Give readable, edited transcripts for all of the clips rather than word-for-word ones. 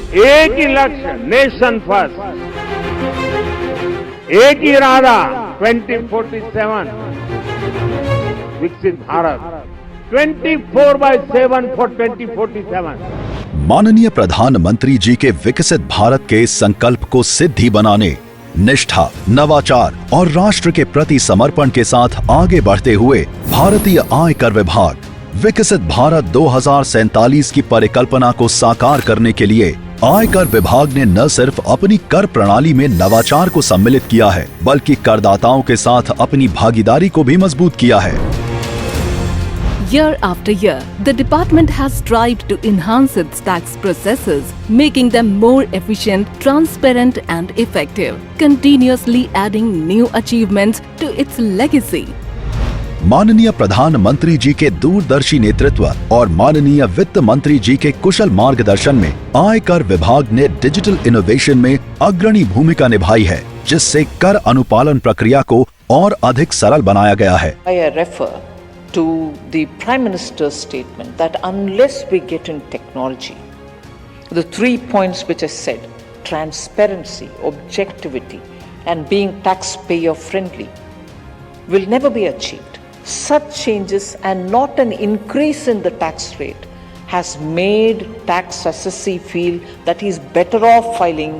एक ही लक्ष्य, nation first, एक ही इरादा 2047 विकसित भारत, 24/7 फॉर 2047। माननीय प्रधानमंत्री जी के विकसित भारत के संकल्प को सिद्धि बनाने, निष्ठा, नवाचार और राष्ट्र के प्रति समर्पण के साथ आगे बढ़ते हुए भारतीय आयकर विभाग विकसित भारत 2047 की परिकल्पना को साकार करने के लिए आयकर विभाग ने न सिर्फ अपनी कर प्रणाली में नवाचार को सम्मिलित किया है, बल्कि करदाताओं के साथ अपनी भागीदारी को भी मजबूत किया है। Year after year, the department has strived to enhance its tax processes, making them more efficient, transparent and effective, continuously adding new achievements to its legacy. माननीय प्रधानमंत्री जी के दूरदर्शी नेतृत्व और माननीय वित्त मंत्री जी के कुशल मार्गदर्शन में आयकर विभाग ने डिजिटल इनोवेशन में अग्रणी भूमिका निभाई है, जिससे कर अनुपालन प्रक्रिया को और अधिक सरल बनाया गया है। To the Prime Minister's statement that unless we get in technology, the 3 points which I said, transparency, objectivity and being taxpayer friendly, will never be achieved. Such changes and not an increase in the tax rate has made tax assessee feel that he's better off filing,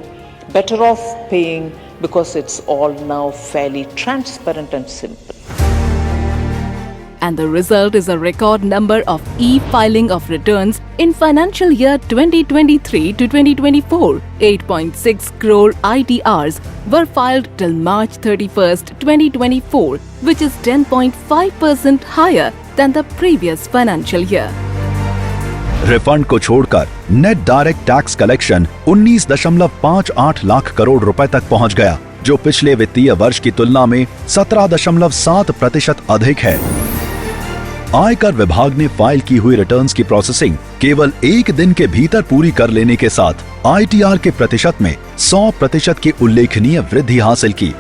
better off paying, because it's all now fairly transparent and simple. And the result is a record number of e-filing of returns in financial year 2023 to 2024. 8.6 crore ITRs were filed till March 31st, 2024, which is 10.5% higher than the previous financial year. Refund को छोड़कर net direct tax collection 19.58 lakh crore रुपए तक पहुंच गया, जो पिछले वित्तीय वर्ष की तुलना में 17.7% अधिक है। आयकर विभाग ने फाइल की हुई रिटर्न्स की प्रोसेसिंग केवल एक दिन के भीतर पूरी कर लेने के साथ ITR के प्रतिशत में 100% की उल्लेखनीय वृद्धि हासिल की।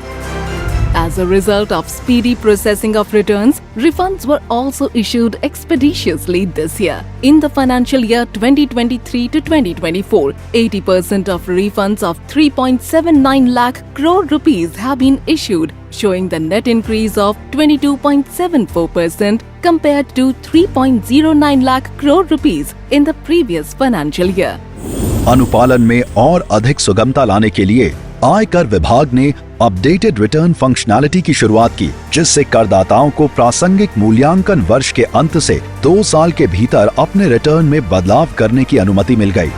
As a result of speedy processing of returns, refunds were also issued expeditiously this year. In the financial year 2023 to 2024, 80% of refunds of 3.79 lakh crore rupees have been issued, showing the net increase of 22.74% compared to 3.09 lakh crore rupees in the previous financial year. अनुपालन में और अधिक सुगमता लाने के लिए आयकर विभाग ने अपडेटेड रिटर्न फंक्शनैलिटी की शुरुआत की, जिससे करदाताओं को प्रासंगिक मूल्यांकन वर्ष के अंत से 2 साल के भीतर अपने रिटर्न में बदलाव करने की अनुमति मिल गई।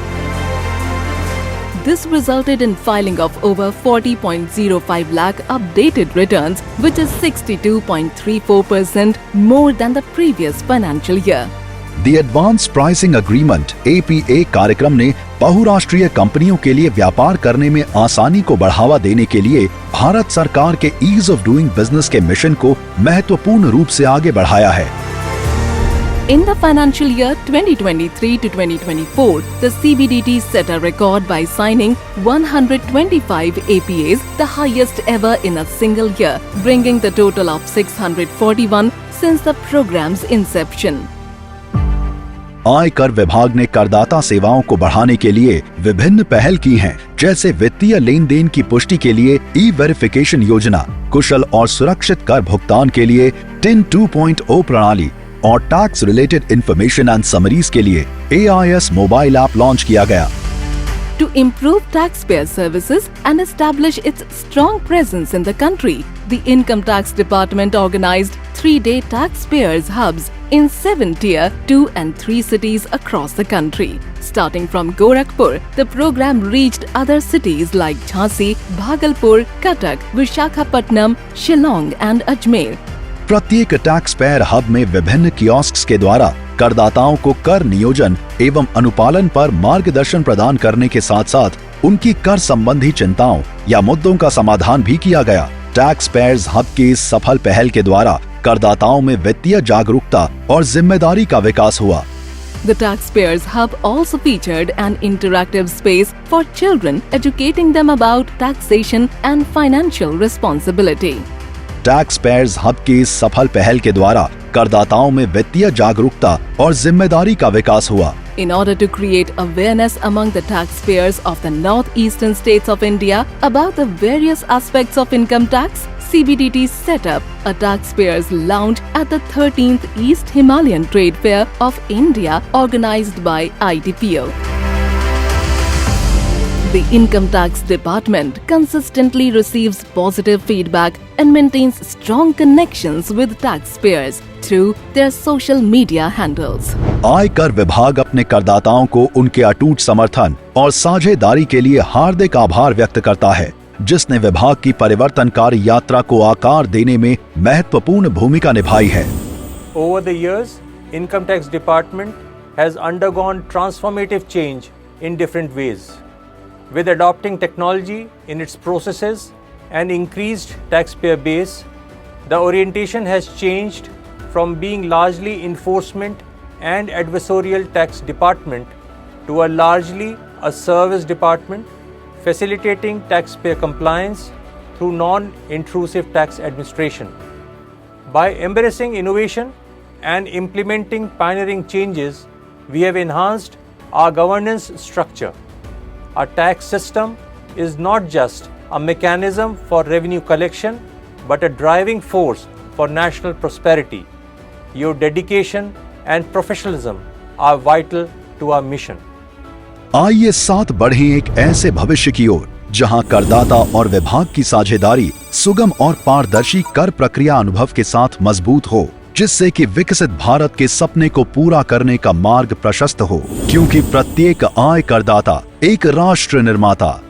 This resulted in filing of over 40.05 lakh updated returns, which is 62.34% more than the previous financial year. The Advanced Pricing Agreement APA कार्यक्रम ने बहुराष्ट्रीय कंपनियों के लिए व्यापार करने में आसानी को बढ़ावा देने के लिए भारत सरकार के ईज ऑफ डूइंग बिजनेस के मिशन को महत्वपूर्ण रूप से आगे बढ़ाया है। In the financial year 2023 to 2024, the CBDT set a record by signing 125 APAs, the highest ever in a single year, bringing the total of 641 since the program's inception. आयकर विभाग ने करदाता सेवाओं को बढ़ाने के लिए विभिन्न पहल की हैं, जैसे वित्तीय लेन देन की पुष्टि के लिए ई-वेरिफिकेशन योजना, कुशल और सुरक्षित कर भुगतान के लिए TIN 2.0 प्रणाली और tax related information and summaries के लिए AIS मोबाइल ऐप लॉन्च किया गया। To improve taxpayer services and establish its strong presence in the country, the Income Tax Department organized 3-day taxpayers hubs in 7 tier 2 and 3 cities across the country. Starting from Gorakhpur, the program reached other cities like Jhansi, Bhagalpur, Cuttack, Visakhapatnam, Shillong and Ajmer. प्रत्येक tax payer hub में विभिन्न कियोस्क्स के द्वारा करदाताओं को कर नियोजन एवं अनुपालन पर मार्गदर्शन प्रदान करने के साथ साथ उनकी कर संबंधी चिंताओं या मुद्दों का समाधान भी किया गया। टैक्स पेयर्स हब की इस सफल पहल के द्वारा करदाताओं में वित्तीय जागरूकता और जिम्मेदारी का विकास हुआ। The Taxpayers Hub also featured an interactive space for children, educating them about taxation and financial responsibility. Tax payers hub की इस सफल पहल के द्वारा करदाताओं में वित्तीय जागरूकता और जिम्मेदारी का विकास हुआ। In order to create awareness among the taxpayers of the northeastern states of India about the various aspects of income tax, CBDT set up a taxpayers lounge at the 13th East Himalayan Trade Fair of India organized by ITPO. The Income Tax Department consistently receives positive feedback and maintains strong connections with taxpayers through their social media handles. आयकर विभाग अपने करदाताओं को उनके अटूट समर्थन और साझेदारी के लिए हार्दिक आभार व्यक्त करता है, जिसने विभाग की परिवर्तनकारी यात्रा को आकार देने में महत्वपूर्ण भूमिका निभाई है। Over the years, Income Tax Department has undergone transformative change in different ways. With adopting technology in its processes and increased taxpayer base, the orientation has changed from being largely enforcement and adversarial tax department to a largely a service department, facilitating taxpayer compliance through non-intrusive tax administration. By embracing innovation and implementing pioneering changes, we have enhanced our governance structure. Our tax system is not just a mechanism for revenue collection, but a driving force for national prosperity. Your dedication and professionalism are vital to our mission. आइए साथ बढ़ें एक ऐसे भविष्य की ओर जहां करदाता और विभाग की साझेदारी सुगम और पारदर्शी कर प्रक्रिया अनुभव के साथ मजबूत हो, जिससे कि विकसित भारत के सपने को पूरा करने का मार्ग प्रशस्त हो, क्योंकि प्रत्येक आय करदाता एक राष्ट्र निर्माता